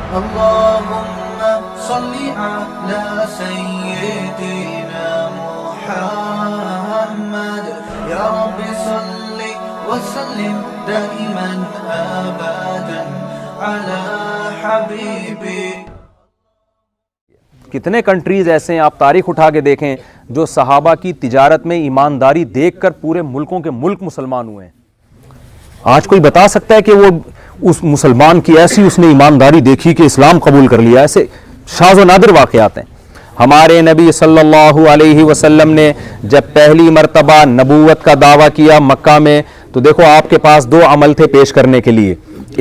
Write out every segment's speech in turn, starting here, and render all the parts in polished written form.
اللهم صل على سيدنا محمد يا رب صل وسلم دائما ابدا على حبيبي. کتنے کنٹریز ایسے ہیں آپ تاریخ اٹھا کے دیکھیں جو صحابہ کی تجارت میں ایمانداری دیکھ کر پورے ملکوں کے ملک مسلمان ہوئے ہیں. آج کوئی بتا سکتا ہے کہ وہ اس مسلمان کی ایسی اس نے ایمانداری دیکھی کہ اسلام قبول کر لیا؟ ایسے شاذ و نادر واقعات ہیں. ہمارے نبی صلی اللہ علیہ وسلم نے جب پہلی مرتبہ نبوت کا دعویٰ کیا مکہ میں تو دیکھو آپ کے پاس دو عمل تھے پیش کرنے کے لیے.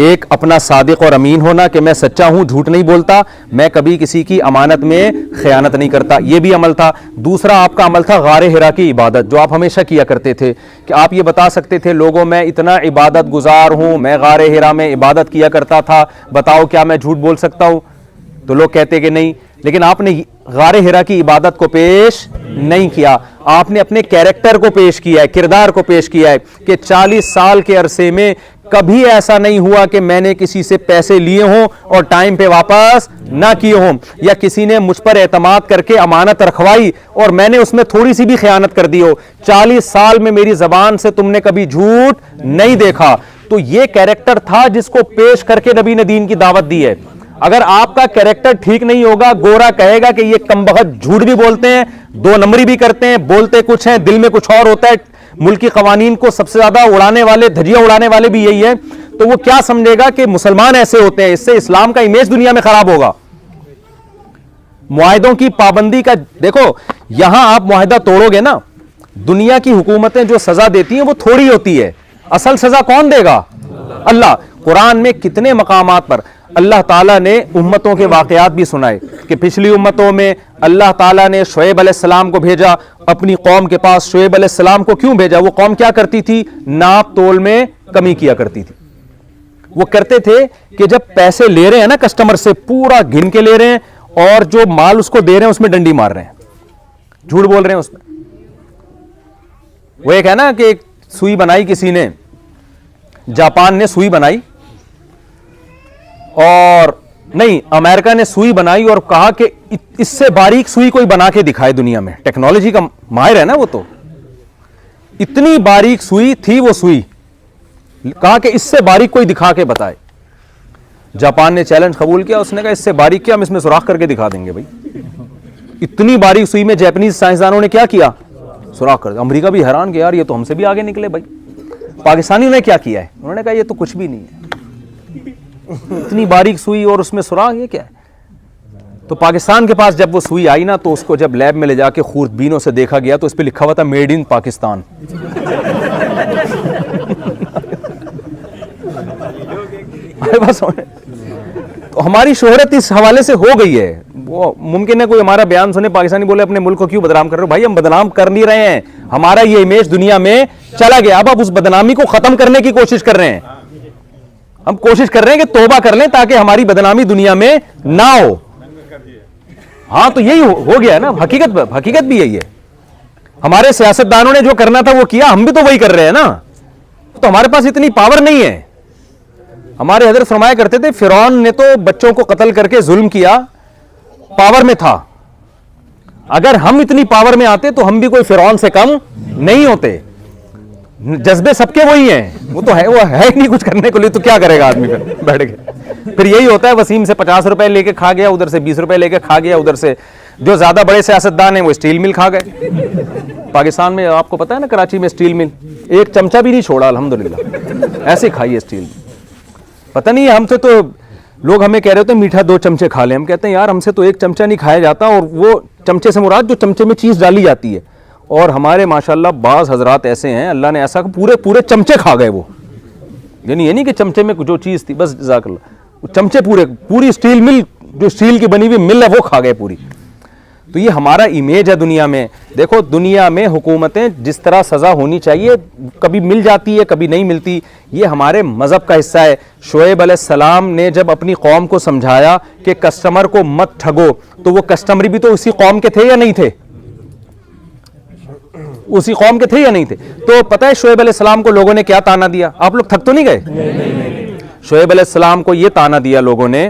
ایک اپنا صادق اور امین ہونا کہ میں سچا ہوں، جھوٹ نہیں بولتا، میں کبھی کسی کی امانت میں خیانت نہیں کرتا، یہ بھی عمل تھا. دوسرا آپ کا عمل تھا غار حرا کی عبادت، جو آپ ہمیشہ کیا کرتے تھے کہ آپ یہ بتا سکتے تھے لوگوں میں اتنا عبادت گزار ہوں، میں غار حرا میں عبادت کیا کرتا تھا، بتاؤ کیا میں جھوٹ بول سکتا ہوں؟ تو لوگ کہتے کہ نہیں. لیکن آپ نے غار حرا کی عبادت کو پیش نہیں کیا، آپ نے اپنے کیریکٹر کو پیش کیا ہے، کردار کو پیش کیا ہے کہ 40 سال کے عرصے میں کبھی ایسا نہیں ہوا کہ میں نے کسی سے پیسے لیے ہوں اور ٹائم پہ واپس نہ کیے ہوں، یا کسی نے مجھ پر اعتماد کر کے امانت رکھوائی اور میں نے اس میں تھوڑی سی بھی خیانت کر دی ہو. 40 سال میں میری زبان سے تم نے کبھی جھوٹ نہیں دیکھا. تو یہ کیریکٹر تھا جس کو پیش کر کے نبی نے دین کی دعوت دی ہے. اگر آپ کا کیریکٹر ٹھیک نہیں ہوگا، گورا کہے گا کہ یہ کمبخت جھوٹ بھی بولتے ہیں، 2 نمبری بھی کرتے ہیں، بولتے کچھ ہیں دل میں کچھ اور ہوتا ہے. ملکی قوانین کو سب سے زیادہ اڑانے والے، دھجیاں اڑانے والے بھی یہی ہیں. تو وہ کیا سمجھے گا کہ مسلمان ایسے ہوتے ہیں، اس سے اسلام کا امیج دنیا میں خراب ہوگا. معاہدوں کی پابندی کا دیکھو، یہاں آپ معاہدہ توڑو گے نا، دنیا کی حکومتیں جو سزا دیتی ہیں وہ تھوڑی ہوتی ہے، اصل سزا کون دے گا؟ اللہ. قرآن میں کتنے مقامات پر اللہ تعالیٰ نے امتوں کے واقعات بھی سنائے کہ پچھلی امتوں میں اللہ تعالیٰ نے شعیب علیہ السلام کو بھیجا اپنی قوم کے پاس. شعیب علیہ السلام کو کیوں بھیجا؟ وہ قوم کیا کرتی تھی؟ ناپ تول میں کمی کیا کرتی تھی. وہ کرتے تھے کہ جب پیسے لے رہے ہیں نا کسٹمر سے، پورا گن کے لے رہے ہیں اور جو مال اس کو دے رہے ہیں اس میں ڈنڈی مار رہے ہیں، جھوٹ بول رہے ہیں اس میں. وہ ایک ہے نا کہ ایک سوئی بنائی کسی نے، جاپان نے سوئی بنائی اور نہیں امریکہ نے سوئی بنائی اور کہا کہ اس سے باریک سوئی کوئی بنا کے دکھائے دنیا میں. ٹیکنالوجی کا ماہر ہے نا وہ، تو اتنی باریک سوئی تھی وہ سوئی، کہا کہ اس سے باریک کوئی دکھا کے بتائے. جاپان نے چیلنج قبول کیا، اس نے کہا اس سے باریک کیا، ہم اس میں سوراخ کر کے دکھا دیں گے. بھائی اتنی باریک سوئی میں جاپنیز سائنسدانوں نے کیا کیا؟ سوراخ کر دیا. امریکہ بھی حیران کہ یار یہ تو ہم سے بھی آگے نکلے. بھائی پاکستانیوں نے کیا کیا ہے؟ انہوں نے کہا یہ تو کچھ بھی نہیں ہے، اتنی باریک سوئی اور اس میں سوراخ، یہ کیا ہے؟ تو پاکستان کے پاس جب وہ سوئی آئی نا تو اس کو جب لیب میں لے جا کے خوردبینوں سے دیکھا گیا تو اس پہ لکھا ہوا تھا میڈ ان پاکستان. تو ہماری شہرت اس حوالے سے ہو گئی ہے. وہ ممکن ہے کوئی ہمارا بیان سنے پاکستانی بولے اپنے ملک کو کیوں بدنام کر رہے ہو؟ بھائی ہم بدنام کر نہیں رہے ہیں، ہمارا یہ امیج دنیا میں چلا گیا، اب اس بدنامی کو ختم کرنے کی کوشش کر رہے ہیں. ہم کوشش کر رہے ہیں کہ توبہ کر لیں تاکہ ہماری بدنامی دنیا میں نہ ہو. ہاں تو یہی ہو گیا ہے نا، حقیقت بھی یہی ہے. ہمارے سیاستدانوں نے جو کرنا تھا وہ کیا، ہم بھی تو وہی کر رہے ہیں نا. تو ہمارے پاس اتنی پاور نہیں ہے. ہمارے حضرت فرمایا کرتے تھے فرعون نے تو بچوں کو قتل کر کے ظلم کیا، پاور میں تھا. اگر ہم اتنی پاور میں آتے تو ہم بھی کوئی فرعون سے کم نہیں ہوتے. جذبے سب کے وہی ہیں، وہ ہے ہی نہیں کچھ کرنے کے لیے، تو کیا کرے گا آدمی پھر بیٹھ کے. پھر یہی ہوتا ہے وسیم سے 50 روپے لے کے کھا گیا، ادھر سے 20 روپے لے کے کھا گیا، ادھر سے جو زیادہ بڑے سیاستدان ہیں وہ اسٹیل مل کھا گئے. پاکستان میں آپ کو پتا ہے نا کراچی میں اسٹیل مل ایک چمچہ بھی نہیں چھوڑا الحمدللہ، ایسے کھائی ہے اسٹیل. پتہ نہیں ہم سے تو لوگ ہمیں کہہ رہے ہوتے ہیں میٹھا 2 چمچے کھا لیں، ہم کہتے ہیں یار ہم سے تو 1 چمچہ نہیں کھایا جاتا، اور وہ چمچے سے مراد جو چمچے میں چیز ڈالی جاتی ہے. اور ہمارے ماشاءاللہ بعض حضرات ایسے ہیں اللہ نے ایسا پورے چمچے کھا گئے. وہ یعنی یہ نہیں کہ چمچے میں جو چیز تھی بس، جزاک اللہ، چمچے پوری اسٹیل مل جو اسٹیل کی بنی ہوئی مل ہے وہ کھا گئے پوری. تو یہ ہمارا امیج ہے دنیا میں. دیکھو دنیا میں حکومتیں جس طرح سزا ہونی چاہیے کبھی مل جاتی ہے کبھی نہیں ملتی، یہ ہمارے مذہب کا حصہ ہے. شعیب علیہ السلام نے جب اپنی قوم کو سمجھایا کہ کسٹمر کو مت ٹھگو، تو وہ کسٹمر بھی تو اسی قوم کے تھے یا نہیں تھے؟ اسی قوم کے تھے یا نہیں تھے؟ تو پتہ ہے شعیب علیہ السلام کو لوگوں نے کیا تانا دیا؟ آپ لوگ تھک تو نہیں گئے؟ شعیب علیہ السلام کو یہ تانا دیا لوگوں نے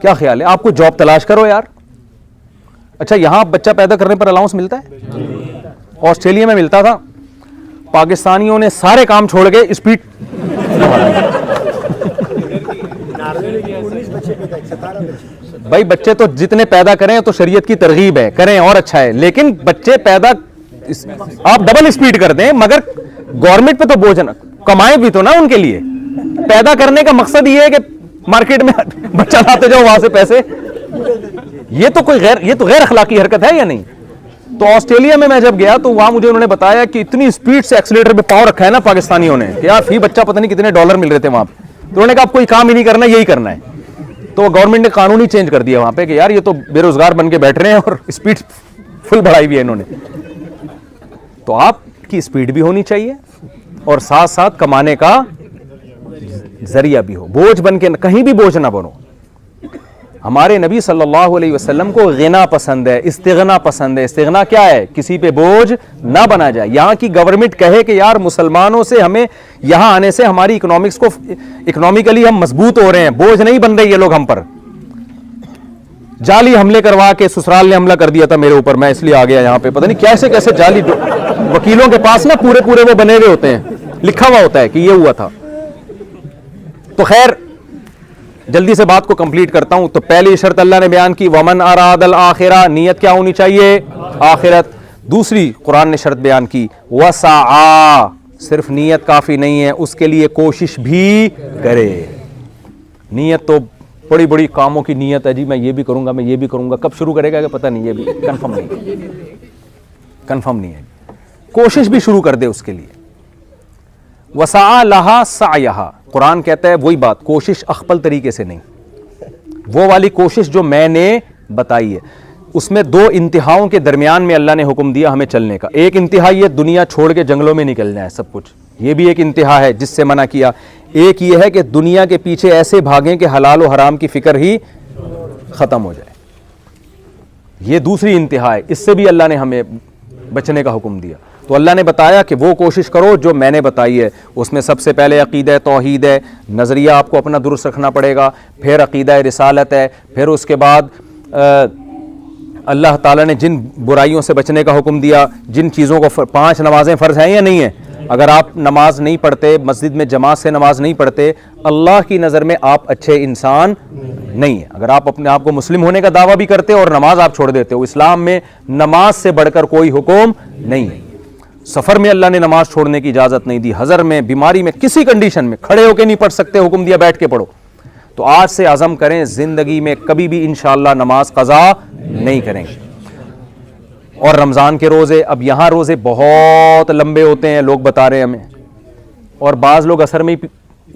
کیا خیال ہے؟ آپ کو جاب تلاش کرو یار. اچھا یہاں بچہ پیدا کرنے پر الاؤنس ملتا ہے؟ آسٹریلیا میں ملتا تھا. پاکستانیوں نے سارے کام چھوڑ کے اسپیڈ بھائی بچے تو جتنے پیدا کریں تو شریعت کی ترغیب ہے, کریں اور اچھا ہے, لیکن بچے پیدا آپ ڈبل اسپیڈ کر دیں, مگر گورنمنٹ پہ تو بوجھ نہ کمائیں بھی تو نا ان کے لیے. پیدا کرنے کا مقصد یہ ہے کہ مارکیٹ میں بچہ لاتے جاؤ وہاں سے پیسے. یہ تو غیر اخلاقی حرکت ہے یا نہیں؟ تو آسٹریلیا میں جب گیا تو وہاں مجھے انہوں نے بتایا کہ اتنی اسپیڈ سے ایکسیلیٹر پہ پاؤں رکھا ہے نا پاکستانیوں نے کہ یار فی بچہ پتہ نہیں کتنے ڈالر مل رہے تھے وہاں پہ. تو انہوں نے کہا آپ کوئی کام ہی نہیں کرنا, یہی کرنا ہے. تو گورنمنٹ نے قانون ہی چینج کر دیا وہاں پہ کہ یار یہ تو بے روزگار بن کے بیٹھ رہے ہیں اور اسپیڈ فل بڑھائی بھی ہے انہوں نے. تو آپ کی اسپیڈ بھی ہونی چاہیے اور ساتھ ساتھ کمانے کا ذریعہ بھی ہو. بوجھ بن کے کہیں بھی بوجھ نہ بنو. ہمارے نبی صلی اللہ علیہ وسلم کو غنا پسند ہے, استغنا پسند ہے. استغنا کیا ہے؟ کسی پہ بوجھ نہ بنا جائے. یہاں کی گورنمنٹ کہے کہ یار مسلمانوں سے ہمیں یہاں آنے سے ہماری اکنامکس کو اکنامیکلی ہم مضبوط ہو رہے ہیں, بوجھ نہیں بن رہے یہ لوگ ہم پر. جعلی حملے کروا کے سسرال نے حملہ کر دیا تھا میرے اوپر, میں اس لیے آ گیا یہاں پہ. پتہ نہیں کیسے کیسے جعلی وکیلوں کے پاس نا پورے وہ بنے ہوئے ہوتے ہیں, لکھا ہوا ہوتا ہے کہ یہ ہوا تھا. تو خیر جلدی سے بات کو کمپلیٹ کرتا ہوں. تو پہلی شرط اللہ نے بیان کی ومن اراد الآخرہ, نیت کیا ہونی چاہیے؟ آخرت. دوسری قرآن نے شرط بیان کی وسعی, صرف نیت کافی نہیں ہے, اس کے لیے کوشش بھی کرے. نیت تو بڑی بڑی کاموں کی نیت ہے جی, میں یہ بھی کروں گا, میں یہ بھی کروں گا. کب شروع کرے گا کہ پتہ نہیں, یہ بھی کنفرم نہیں ہے. کوشش بھی شروع کر دے اس کے لیے. وسعی لہا سعیہا, قرآن کہتا ہے وہی بات, کوشش اخپل طریقے سے نہیں, وہ والی کوشش جو میں نے بتائی ہے. اس میں دو انتہاؤں کے درمیان میں اللہ نے حکم دیا ہمیں چلنے کا. ایک انتہا یہ دنیا چھوڑ کے جنگلوں میں نکلنا ہے سب کچھ, یہ بھی ایک انتہا ہے جس سے منع کیا. ایک یہ ہے کہ دنیا کے پیچھے ایسے بھاگیں کہ حلال و حرام کی فکر ہی ختم ہو جائے, یہ دوسری انتہا ہے. اس سے بھی اللہ نے ہمیں بچنے کا حکم دیا. تو اللہ نے بتایا کہ وہ کوشش کرو جو میں نے بتائی ہے. اس میں سب سے پہلے عقیدہ توحید ہے, نظریہ آپ کو اپنا درست رکھنا پڑے گا. پھر عقیدہ رسالت ہے. پھر اس کے بعد اللہ تعالیٰ نے جن برائیوں سے بچنے کا حکم دیا, جن چیزوں کو 5 نمازیں فرض ہیں یا نہیں ہیں. اگر آپ نماز نہیں پڑھتے, مسجد میں جماعت سے نماز نہیں پڑھتے, اللہ کی نظر میں آپ اچھے انسان نہیں ہیں. اگر آپ اپنے آپ کو مسلم ہونے کا دعویٰ بھی کرتے اور نماز آپ چھوڑ دیتے ہو, اسلام میں نماز سے بڑھ کر کوئی حکم نہیں ہے. سفر میں اللہ نے نماز چھوڑنے کی اجازت نہیں دی, حضر میں, بیماری میں, کسی کنڈیشن میں کھڑے ہو کے نہیں پڑھ سکتے, حکم دیا بیٹھ کے پڑھو. تو آج سے عزم کریں زندگی میں کبھی بھی انشاءاللہ نماز قضا نہیں کریں گے. اور رمضان کے روزے, اب یہاں روزے بہت لمبے ہوتے ہیں, لوگ بتا رہے ہیں ہمیں, اور بعض لوگ عصر میں ہی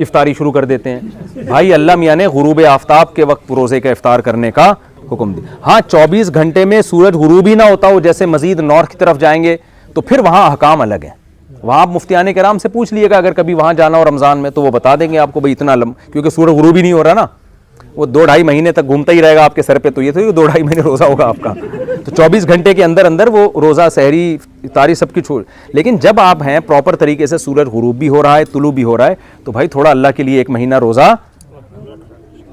افطاری شروع کر دیتے ہیں. بھائی اللہ میاں نے غروب آفتاب کے وقت روزے کا افطار کرنے کا حکم دیا. ہاں 24 گھنٹے میں سورج غروب ہی نہ ہوتا ہو, جیسے مزید نارتھ کی طرف جائیں گے تو پھر وہاں احکام الگ ہیں. وہاں آپ مفتیان کرام سے پوچھ لیے گا اگر کبھی وہاں جانا ہو رمضان میں, تو وہ بتا دیں گے آپ کو بھائی اتنا کیونکہ سورج غروب ہی نہیں ہو رہا نا, وہ 2-2.5 مہینے تک گھومتا ہی رہے گا آپ کے سر پہ. تو یہ تو 2-2.5 مہینے روزہ ہوگا آپ کا. تو 24 گھنٹے کے اندر اندر وہ روزہ, سحری, افطاری سب کی چھوڑ. لیکن جب آپ ہیں پراپر طریقے سے, سورج غروب بھی ہو رہا ہے, طلوع بھی ہو رہا ہے, تو بھائی تھوڑا اللہ کے لیے 1 مہینہ روزہ.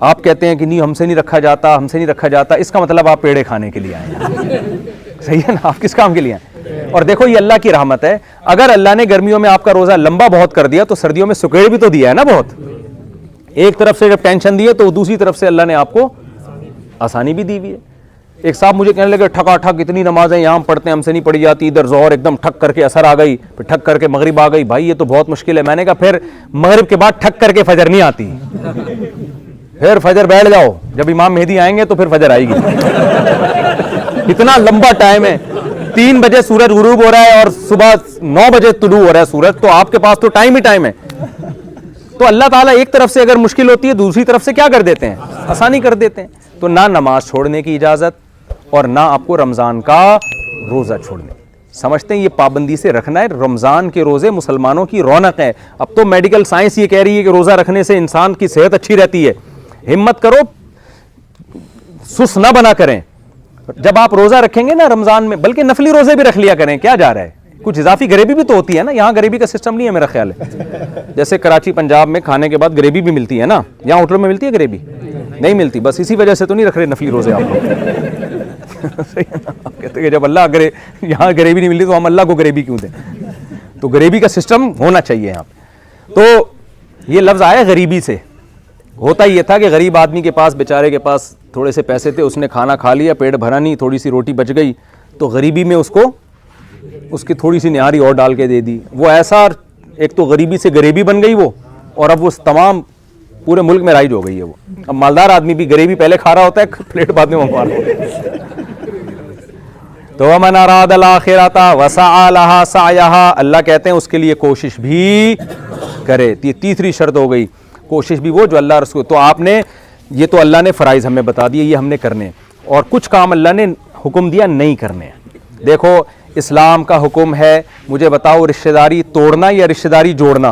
آپ کہتے ہیں کہ نہیں ہم سے نہیں رکھا جاتا, ہم سے نہیں رکھا جاتا, اس کا مطلب آپ پیڑے کھانے کے لیے آئے ہیں. صحیح ہے نا, آپ کس کام کے لیے آئے. اور دیکھو یہ اللہ کی رحمت ہے, اگر اللہ نے گرمیوں میں آپ کا روزہ لمبا بہت کر دیا تو سردیوں میں سکیڑ بھی تو دیا ہے نا بہت. ایک طرف سے جب ٹینشن دی ہے تو دوسری طرف سے اللہ نے آپ کو آسانی بھی دی ہوئی ہے. ایک صاحب مجھے کہنے لگے ٹھکا ٹھک اتنی نمازیں یہاں پڑھتے ہیں, ہم سے نہیں پڑھی جاتی. ادھر ظہر ایک دم ٹھک کر کے اثر آ گئی, پھر ٹھک کر کے مغرب آ گئی. بھائی یہ تو بہت مشکل ہے. میں نے کہا پھر مغرب کے بعد ٹھک کر کے فجر نہیں آتی, پھر فجر بیٹھ جاؤ, جب امام مہدی آئیں گے تو پھر فجر آئے گی. اتنا لمبا ٹائم ہے, 3 بجے سورج غروب ہو رہا ہے اور صبح 9 بجے طلوع ہو رہا ہے سورج, تو آپ کے پاس تو ٹائم ہی ٹائم ہے. تو اللہ تعالیٰ ایک طرف سے اگر مشکل ہوتی ہے دوسری طرف سے کیا کر دیتے ہیں, آسانی کر دیتے ہیں. تو نہ نماز چھوڑنے کی اجازت اور نہ آپ کو رمضان کا روزہ چھوڑنے. سمجھتے ہیں یہ پابندی سے رکھنا ہے. رمضان کے روزے مسلمانوں کی رونق ہے. اب تو میڈیکل سائنس یہ کہہ رہی ہے کہ روزہ رکھنے سے انسان کی صحت اچھی رہتی ہے. ہمت کرو, سست نہ بنا کریں. جب آپ روزہ رکھیں گے نا رمضان میں, بلکہ نفلی روزے بھی رکھ لیا کریں, کیا جا رہا ہے. کچھ اضافی گریوی بھی تو ہوتی ہے نا, یہاں گریوی کا سسٹم نہیں ہے میرا خیال ہے. جیسے کراچی پنجاب میں کھانے کے بعد گریوی بھی ملتی ہے نا, یہاں ہوٹلوں میں ملتی ہے گریوی. نہیں ملتی. بس اسی وجہ سے تو نہیں رکھ رہے نفلی روزے آپ لوگ. آپ کہتے ہیں کہ جب اللہ یہاں غریبی نہیں ملتی تو ہم اللہ کو غریبی کیوں دیں. تو غریبی کا سسٹم ہونا چاہیے یہاں پہ. تو یہ لفظ آیا غریبی سے. ہوتا یہ تھا کہ غریب آدمی کے پاس, بیچارے کے پاس تھوڑے سے پیسے تھے, اس نے کھانا کھا لیا, پیٹ بھرا نہیں, تھوڑی سی روٹی بچ گئی, تو غریبی میں اس کی تھوڑی سی نہاری اور ڈال کے دے دی. وہ ایسا ایک تو غریبی سے غریبی بن گئی وہ, اور اب وہ تمام پورے ملک میں رائج ہو گئی ہے وہ. اب مالدار آدمی بھی غریبی پہلے کھا رہا ہوتا ہے, پلیٹ بعد میں منگوا رہا ہوتا ہے. تو وَمَنْ أَرَادَ الْآخِرَةَ وَسَعَى لَهَا سَعْيَهَا, اللہ کہتے ہیں اس کے لیے کوشش بھی کرے. یہ تیسری شرط ہو گئی, کوشش بھی وہ جو اللہ رسول. تو آپ نے یہ تو اللہ نے فرائض ہمیں بتا دیے, یہ ہم نے کرنے, اور کچھ کام اللہ نے حکم دیا نہیں کرنے. دیکھو اسلام کا حکم ہے, مجھے بتاؤ رشتہ داری توڑنا یا رشتہ داری جوڑنا؟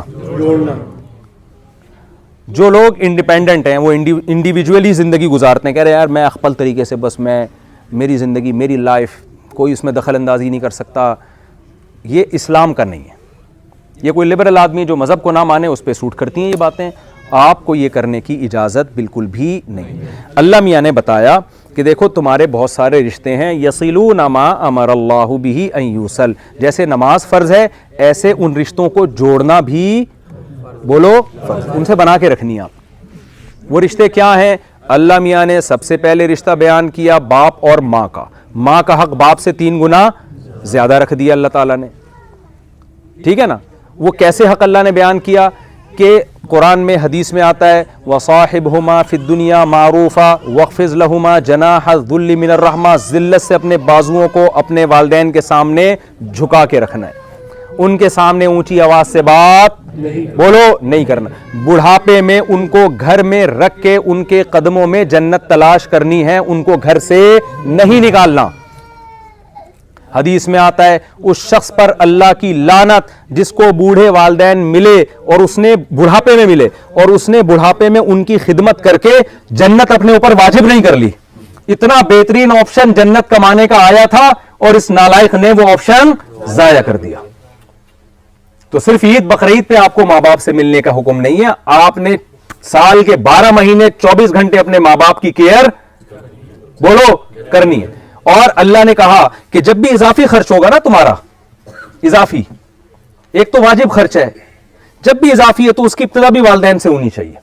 جو لوگ انڈیپینڈنٹ ہیں, وہ انڈیویجولی زندگی گزارتے ہیں, کہہ رہے ہیں یار میں اخپل طریقے سے بس میری زندگی, میری لائف, کوئی اس میں دخل اندازی نہیں کر سکتا. یہ اسلام کا نہیں ہے. یہ کوئی لبرل آدمی جو مذہب کو نہ مانے اس پہ سوٹ کرتی ہیں یہ باتیں. آپ کو یہ کرنے کی اجازت بالکل بھی نہیں. اللہ میاں نے بتایا کہ دیکھو تمہارے بہت سارے رشتے ہیں, یصلون ما امر اللہ بہ ان یوصل, جیسے نماز فرض ہے ایسے ان رشتوں کو جوڑنا بھی, بولو, ان سے بنا کے رکھنی آپ. وہ رشتے کیا ہیں؟ اللہ میاں نے سب سے پہلے رشتہ بیان کیا باپ اور ماں کا. ماں کا حق باپ سے 3 گنا زیادہ رکھ دیا اللہ تعالیٰ نے, ٹھیک ہے نا. وہ کیسے حق اللہ نے بیان کیا کہ قرآن میں حدیث میں آتا ہے وَصَاحِبْهُمَا فِي الدُّنْيَا مَعْرُوفًا وَاخْفِضْ لَهُمَا جَنَاحَ الذُّلِّ مِنَ الرَّحْمَةِ, ذلت سے اپنے بازوؤں کو اپنے والدین کے سامنے جھکا کے رکھنا ہے. ان کے سامنے اونچی آواز سے بات بولو نہیں کرنا. بڑھاپے میں ان کو گھر میں رکھ کے ان کے قدموں میں جنت تلاش کرنی ہے, ان کو گھر سے نہیں نکالنا. حدیث میں آتا ہے اس شخص پر اللہ کی لعنت جس کو بوڑھے والدین ملے اور اس نے بڑھاپے میں ملے اور اس نے بڑھاپے میں ان کی خدمت کر کے جنت اپنے اوپر واجب نہیں کر لی. اتنا بہترین آپشن جنت کمانے کا آیا تھا اور اس نالائق نے وہ آپشن ضائع کر دیا. تو صرف عید بقرعید پہ آپ کو ماں باپ سے ملنے کا حکم نہیں ہے, آپ نے سال کے 12 مہینے 24 گھنٹے اپنے ماں باپ کی کیئر بولو کرنی ہے. اور اللہ نے کہا کہ جب بھی اضافی خرچ ہوگا نا تمہارا, اضافی, ایک تو واجب خرچ ہے, جب بھی اضافی ہے تو اس کی ابتدا بھی والدین سے ہونی چاہیے.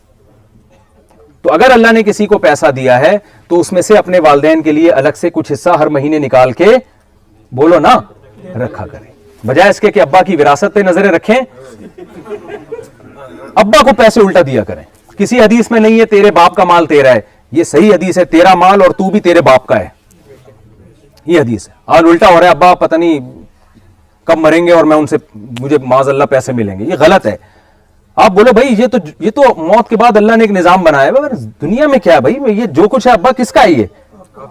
تو اگر اللہ نے کسی کو پیسہ دیا ہے تو اس میں سے اپنے والدین کے لیے الگ سے کچھ حصہ ہر مہینے نکال کے بولو نا رکھا کریں, بجائے اس کے کہ ابا کی وراثت پہ نظریں رکھیں, ابا کو پیسے الٹا دیا کریں. کسی حدیث میں نہیں ہے تیرے باپ کا مال تیرا ہے, یہ صحیح حدیث ہے تیرا مال اور تو بھی تیرے باپ کا ہے, یہ حدیث ہے. آج الٹا ہو رہا ہے ابا پتہ نہیں کب مریں گے اور میں ان سے مجھے معاذ اللہ پیسے ملیں گے, یہ غلط ہے. آپ بولو بھائی یہ تو موت کے بعد اللہ نے ایک نظام بنایا ہے, دنیا میں کیا ہے بھائی, یہ جو کچھ ہے ابا کس کا ہے, یہ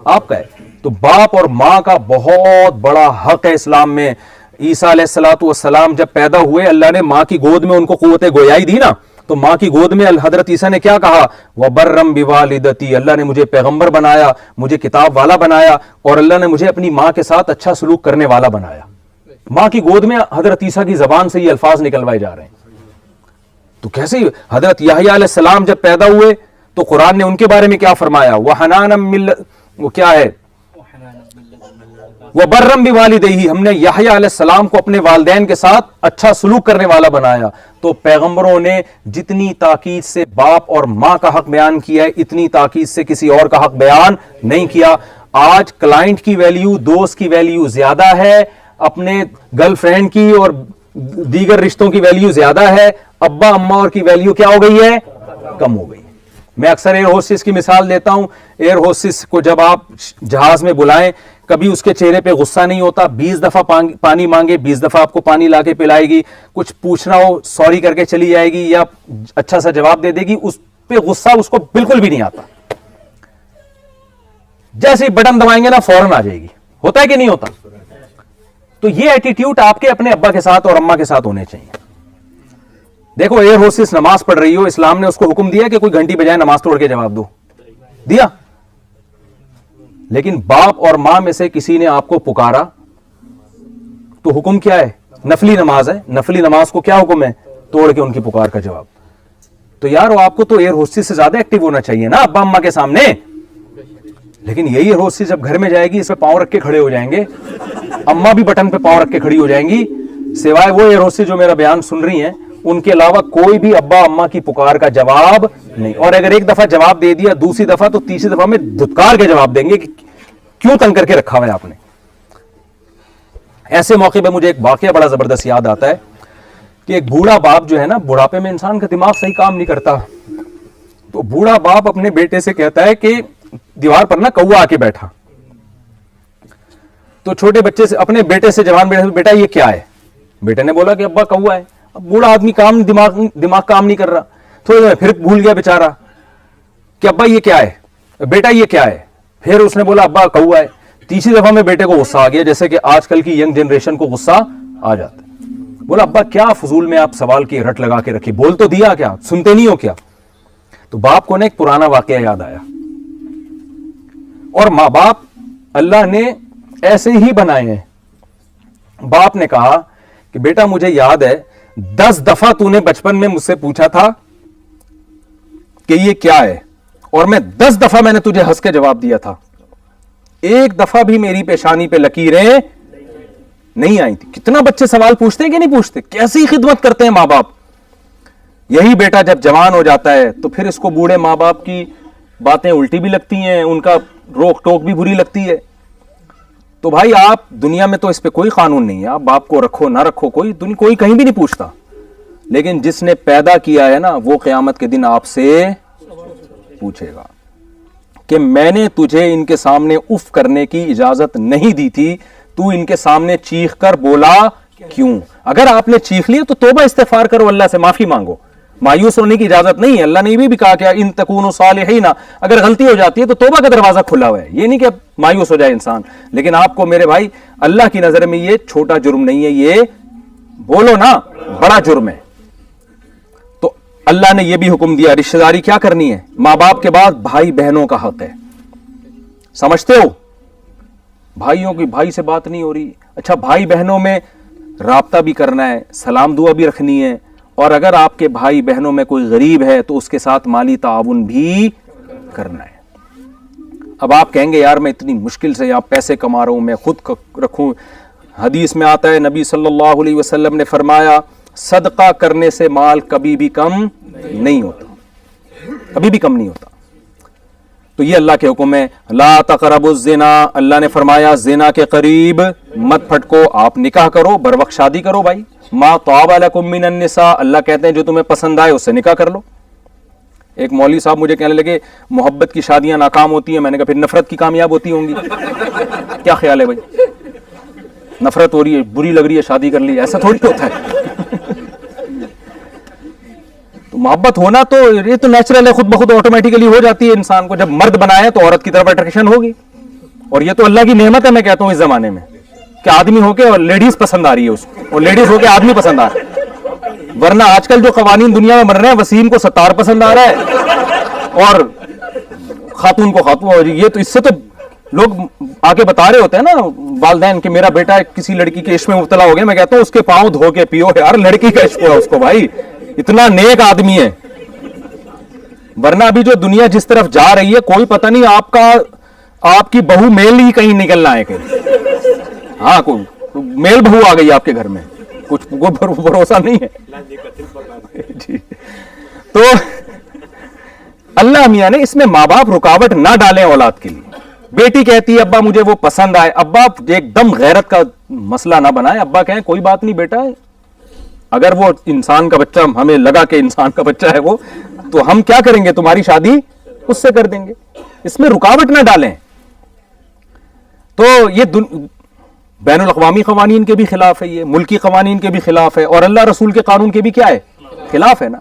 آپ کا ہے. تو باپ اور ماں کا بہت بڑا حق ہے اسلام میں. عیسیٰ علیہ الصلوۃ والسلام جب پیدا ہوئے اللہ نے ماں کی گود میں ان کو قوت گویائی دی نا, تو ماں کی گود میں حضرت عیسیٰ نے کیا کہا, وَبَرًّا بِوَالِدَتِي, اللہ نے مجھے پیغمبر بنایا, مجھے کتاب والا بنایا, اور اللہ نے مجھے اپنی ماں کے ساتھ اچھا سلوک کرنے والا بنایا. ماں کی گود میں حضرت عیسیٰ کی زبان سے یہ الفاظ نکلوائے جا رہے ہیں. تو کیسے حضرت یحییٰ علیہ السلام جب پیدا ہوئے تو قرآن نے ان کے بارے میں کیا فرمایا, وہ کیا ہے, وَبَرًّا بِوَالِدَيْهِ, ہم نے یحییٰ علیہ السلام کو اپنے والدین کے ساتھ اچھا سلوک کرنے والا بنایا. تو پیغمبروں نے جتنی تاکید سے باپ اور ماں کا حق بیان کیا ہے اتنی تاکید سے کسی اور کا حق بیان نہیں کیا. آج کلائنٹ کی ویلیو, دوست کی ویلیو زیادہ ہے, اپنے گرل فرینڈ کی اور دیگر رشتوں کی ویلیو زیادہ ہے, ابا اماں اور کی ویلیو کیا ہو گئی ہے, کم ہو گئی. میں اکثر ایئر ہوسٹس کی مثال دیتا ہوں. ایئر ہوسٹس کو جب آپ جہاز میں بلائیں, کبھی اس کے چہرے پہ غصہ نہیں ہوتا, 20 دفعہ پانی مانگے 20 دفعہ آپ کو پانی لا کے پلائے گی, کچھ پوچھنا ہو سوری کر کے چلی جائے گی یا اچھا سا جواب دے دے گی, اس پہ غصہ اس کو بالکل بھی نہیں آتا. جیسے ہی بٹن دبائیں گے نا فوراً آ جائے گی. ہوتا ہے کہ نہیں ہوتا؟ تو یہ ایٹیٹیوڈ آپ کے اپنے ابا کے ساتھ اور اماں کے ساتھ ہونے چاہیے. دیکھو ایئر ہوسٹس نماز پڑھ رہی ہو, اسلام نے اس کو حکم دیا کہ کوئی گھنٹی بجائے نماز توڑ کے جواب دو, دیا. لیکن باپ اور ماں میں سے کسی نے آپ کو پکارا تو حکم کیا ہے, نفلی نماز ہے, نفلی نماز کو کیا حکم ہے, توڑ کے ان کی پکار کا جواب. تو تو یار وہ آپ کو تو ایئر ہوسٹس سے زیادہ ایکٹیو ہونا چاہیے نا ابا اما کے سامنے. لیکن یہی ایئر ہوسٹس جب گھر میں جائے گی اس پہ پاؤں رکھ کے کھڑے ہو جائیں گے, اما بھی بٹن پہ پاؤں رکھ کے کھڑی ہو جائیں گی, سوائے وہ ایئر ہوسٹس جو میرا بیان سن رہی ہیں ان کے علاوہ کوئی بھی ابا اما کی پکار کا جواب نہیں. اور اگر ایک دفعہ جواب دے دیا دوسری دفعہ تو تیسری دفعہ میں دھتکار کے جواب دیں گے کہ کیوں تنگ کر کے رکھا ہوا ہے آپ نے. ایسے موقع پہ مجھے ایک واقعہ بڑا زبردست یاد آتا ہے کہ ایک بوڑھا باپ جو ہے نا, بڑھاپے میں انسان کا دماغ صحیح کام نہیں کرتا, تو بوڑھا باپ اپنے بیٹے سے کہتا ہے کہ دیوار پر نا کوا آ کے بیٹھا. تو چھوٹے بچے سے اپنے بیٹے سے جوان بیٹے سے, بیٹا یہ کیا ہے؟ بیٹے نے بولا کہ ابا کوا ہے. اب بوڑھا آدمی دماغ کام نہیں کر رہا, تھوڑی دیر پھر بھول گیا بیچارہ کہ ابا یہ کیا ہے, بیٹا یہ کیا ہے. پھر اس نے بولا ابا کوا ہے. تیسری دفعہ میں بیٹے کو غصہ آ گیا, جیسے کہ آج کل کی ینگ جنریشن کو غصہ آ جاتا ہے. بولا ابا کیا فضول میں آپ سوال کی رٹ لگا کے رکھی, بول تو دیا, کیا سنتے نہیں ہو کیا؟ تو باپ کو نے ایک پرانا واقعہ یاد آیا. اور ماں باپ اللہ نے ایسے ہی بنائے ہیں. باپ نے کہا کہ بیٹا مجھے یاد ہے 10 دفعہ تو نے بچپن میں مجھ سے پوچھا تھا کہ یہ کیا ہے, اور میں 10 دفعہ میں نے تجھے ہنس کے جواب دیا تھا, ایک دفعہ بھی میری پیشانی پہ لکیریں نہیں آئی تھی. کتنا بچے سوال پوچھتے ہیں کہ نہیں پوچھتے, کیسی خدمت کرتے ہیں ماں باپ. یہی بیٹا جب جوان ہو جاتا ہے تو پھر اس کو بوڑھے ماں باپ کی باتیں الٹی بھی لگتی ہیں, ان کا روک ٹوک بھی بری لگتی ہے. تو بھائی آپ دنیا میں تو اس پہ کوئی قانون نہیں ہے, آپ باپ کو رکھو نہ رکھو, کوئی کہیں بھی نہیں پوچھتا. لیکن جس نے پیدا کیا ہے نا وہ قیامت کے دن آپ سے پوچھے گا کہ میں نے تجھے ان کے سامنے اف کرنے کی اجازت نہیں دی تھی, تو ان کے سامنے چیخ کر بولا کیوں؟ اگر آپ نے چیخ لیا تو توبہ استغفار کرو, اللہ سے معافی مانگو. مایوس ہونے کی اجازت نہیں ہے. اللہ نے یہ بھی کہا کہ ان تکونوا صالحین, اگر غلطی ہو جاتی ہے تو توبہ کا دروازہ کھلا ہوا ہے. یہ نہیں کہ مایوس ہو جائے انسان, لیکن آپ کو میرے بھائی اللہ کی نظر میں یہ چھوٹا جرم نہیں ہے, یہ بولو نا بڑا جرم ہے. تو اللہ نے یہ بھی حکم دیا, رشتہ داری کیا کرنی ہے, ماں باپ کے بعد بھائی بہنوں کا حق ہے. سمجھتے ہو؟ بھائیوں کی بھائی سے بات نہیں ہو رہی, اچھا بھائی بہنوں میں رابطہ بھی کرنا ہے, سلام دعا بھی رکھنی ہے, اور اگر آپ کے بھائی بہنوں میں کوئی غریب ہے تو اس کے ساتھ مالی تعاون بھی کرنا ہے. اب آپ کہیں گے یار میں اتنی مشکل سے یہاں پیسے کما رہا ہوں, میں خود رکھوں. حدیث میں آتا ہے نبی صلی اللہ علیہ وسلم نے فرمایا صدقہ کرنے سے مال کبھی بھی کم نہیں ہوتا, کبھی بھی کم نہیں ہوتا. تو یہ اللہ کے حکم ہے. لا تقربوا الزنا, اللہ نے فرمایا زنا کے قریب مت پھٹکو, آپ نکاح کرو, بر وقت شادی کرو. بھائی ما طاب لکم من النساء, اللہ کہتے ہیں جو تمہیں پسند آئے اس سے نکاح کر لو. ایک مولوی صاحب مجھے کہنے لگے محبت کی شادیاں ناکام ہوتی ہیں, میں نے کہا پھر نفرت کی کامیاب ہوتی ہوں گی. کیا خیال ہے بھائی؟ نفرت ہو رہی ہے, بری لگ رہی ہے, شادی کر لی, ایسا تھوڑی ہوتا ہے. تو محبت ہونا تو یہ تو نیچرل ہے, خود بخود آٹومیٹیکلی ہو جاتی ہے انسان کو. جب مرد بنایا ہے تو عورت کی طرف اٹریکشن ہوگی, اور یہ تو اللہ کی نعمت ہے. میں کہتا ہوں اس زمانے میں کہ آدمی ہو کے اور لیڈیز پسند آ رہی ہے اس کو, اور لیڈیز ہو کے آدمی پسند آ رہا ہے. ورنہ آج کل جو قوانین دنیا میں بن رہے ہیں, وسیم کو ستار پسند آ رہا ہے اور خاتون کو خاتون, اور یہ تو اس سے تو لوگ آگے بتا رہے ہوتے ہیں نا والدین کہ میرا بیٹا کسی لڑکی کے عشق میں مبتلا ہو گیا. میں کہتا ہوں اس کے پاؤں دھو کے پیو یار, لڑکی کا عشق ہوا اس کو, بھائی اتنا نیک آدمی ہے. ورنہ ابھی جو دنیا جس طرف جا رہی ہے کوئی پتہ نہیں آپ کی بہو میل ہی کہیں نکلنا ہے کہیں. ہاں کوئی میل بہو آ گئی آپ کے گھر میں, کچھ بھروسہ نہیں ہے جی. تو اللہ میاں نے اس میں ماں باپ رکاوٹ نہ ڈالیں اولاد کے لیے. بیٹی کہتی ہے ابا مجھے وہ پسند آئے, ابا ایک دم غیرت کا مسئلہ نہ بنائے. ابا کہیں کوئی بات نہیں بیٹا, اگر وہ انسان کا بچہ ہمیں لگا کہ انسان کا بچہ ہے وہ, تو ہم کیا کریں گے, تمہاری شادی اس سے کر دیں گے. اس میں رکاوٹ نہ ڈالیں. تو یہ بین الاقوامی قوانین کے بھی خلاف ہے, یہ ملکی قوانین کے بھی خلاف ہے, اور اللہ رسول کے قانون کے بھی کیا ہے, خلاف ہے نا.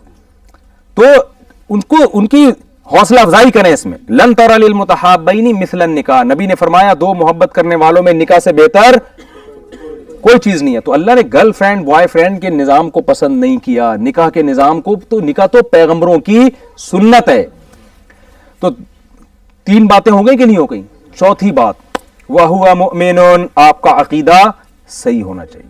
تو ان کی حوصلہ افزائی کریں اس میں. لن تر للمتحابین مثل النکاح, نبی نے فرمایا دو محبت کرنے والوں میں نکاح سے بہتر کوئی چیز نہیں ہے. تو اللہ نے گرل فرینڈ بوائے فرینڈ کے نظام کو پسند نہیں کیا, نکاح کے نظام کو. تو نکاح تو پیغمبروں کی سنت ہے. تو 3 باتیں ہو گئی کہ نہیں ہو گئی؟ چوتھی بات وَهُوَ مُؤْمِنٌ, آپ کا عقیدہ صحیح ہونا چاہیے.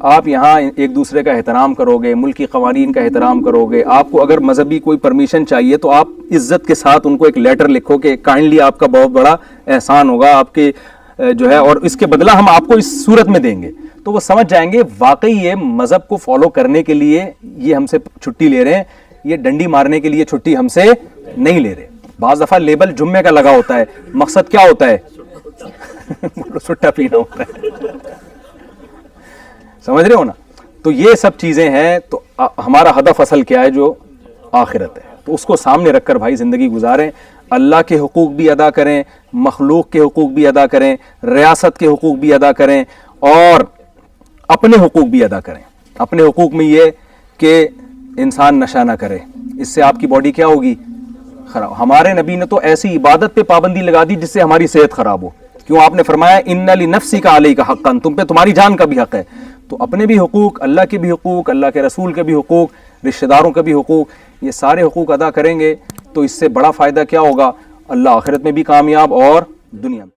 آپ یہاں ایک دوسرے کا احترام کرو گے, ملکی قوانین کا احترام کرو گے. آپ کو اگر مذہبی کوئی پرمیشن چاہیے تو آپ عزت کے ساتھ ان کو ایک لیٹر لکھو کہ کائنڈلی آپ کا بہت بڑا احسان ہوگا آپ کے جو ہے, اور اس کے بدلہ ہم آپ کو اس صورت میں دیں گے. تو وہ سمجھ جائیں گے واقعی یہ مذہب کو فالو کرنے کے لیے یہ ہم سے چھٹی لے رہے ہیں, یہ ڈنڈی مارنے کے لیے چھٹی ہم سے نہیں لے رہے. بعض دفعہ لیبل جمعے کا لگا ہوتا ہے, مقصد کیا ہوتا ہے؟ سٹا پینا ہوتا ہے. سمجھ رہے ہو نا؟ تو یہ سب چیزیں ہیں. تو ہمارا ہدف اصل کیا ہے؟ جو آخرت ہے. تو اس کو سامنے رکھ کر بھائی زندگی گزاریں. اللہ کے حقوق بھی ادا کریں, مخلوق کے حقوق بھی ادا کریں, ریاست کے حقوق بھی ادا کریں, اور اپنے حقوق بھی ادا کریں. اپنے حقوق میں یہ کہ انسان نشہ نہ کرے, اس سے آپ کی باڈی کیا ہوگی؟ خراب. ہمارے نبی نے تو ایسی عبادت پہ پابندی لگا دی جس سے ہماری صحت خراب ہو. کیوں؟ آپ نے فرمایا ان لنفسک علیک حقا, تم پہ تمہاری جان کا بھی حق ہے. تو اپنے بھی حقوق, اللہ کے بھی حقوق, اللہ کے رسول کے بھی حقوق, رشتہ داروں کے بھی حقوق, یہ سارے حقوق ادا کریں گے تو اس سے بڑا فائدہ کیا ہوگا؟ اللہ آخرت میں بھی کامیاب اور دنیا میں.